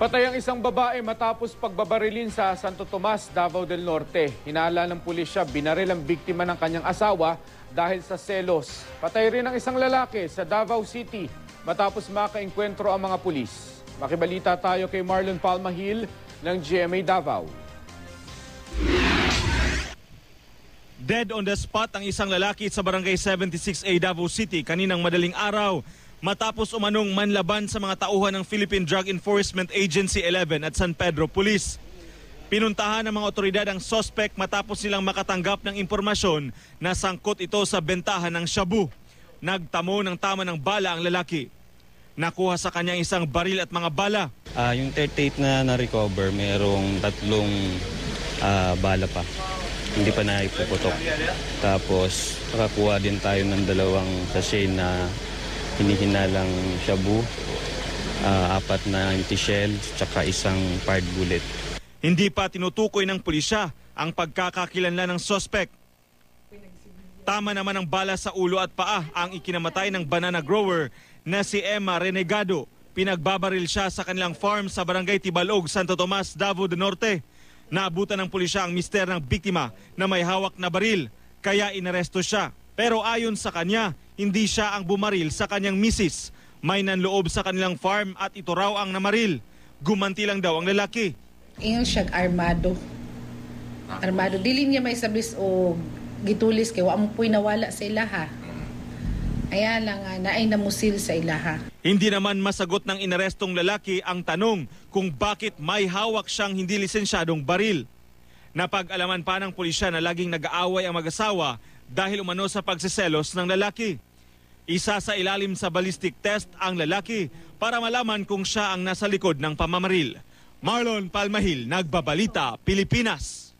Patay ang isang babae matapos pagbabarilin sa Santo Tomas, Davao del Norte. Hinala ng pulisya, binaril ang biktima ng kanyang asawa dahil sa selos. Patay rin ang isang lalaki sa Davao City matapos makaengkwentro ang mga pulis. Makibalita tayo kay Marlon Palmahil ng GMA Davao. Dead on the spot ang isang lalaki sa Barangay 76A Davao City kaninang madaling araw matapos umanong manlaban sa mga tauhan ng Philippine Drug Enforcement Agency 11 at San Pedro Police. Pinuntahan ng mga otoridad ang suspect matapos silang makatanggap ng impormasyon na sangkot ito sa bentahan ng shabu. Nagtamo ng tama ng bala ang lalaki. Nakuha sa kanya isang baril at mga bala. Yung 38 na na-recover, mayroong 3 bala pa. Hindi pa na ipuputok. Tapos, nakakuha din tayo ng 2 sachet na hinihinalang shabu, 4 na empty shell, tsaka isang fired bullet. Hindi pa tinutukoy ng pulisya ang pagkakakilanlan ng suspect. Tama naman ang bala sa ulo at paa ang ikinamatay ng banana grower na si Emma Renegado. Pinagbabaril siya sa kanilang farm sa Barangay Tibalog, Santo Tomas, Davao del Norte. Naabutan ng pulisya ang mister ng biktima na may hawak na baril, kaya inaresto siya. Pero ayon sa kanya, hindi siya ang bumaril sa kanyang misis. May nanloob sa kanilang farm at ito raw ang namaril. Gumanti lang daw ang lalaki. Ingon siya armado. Armado. Dili niya may sabis o gitulis kay wa mo po'y nawala sa ilaha. Aya lang naay namusil sa ilaha. Hindi naman masagot ng inarestong lalaki ang tanong kung bakit may hawak siyang hindi lisensyadong baril. Napag-alaman pa ng pulisya na laging nag-aaway ang mag-asawa dahil umano sa pagsiselos ng lalaki. Isa sa ilalim sa ballistic test ang lalaki para malaman kung siya ang nasa likod ng pamamaril. Marlon Palmahil, Nagbabalita, Pilipinas.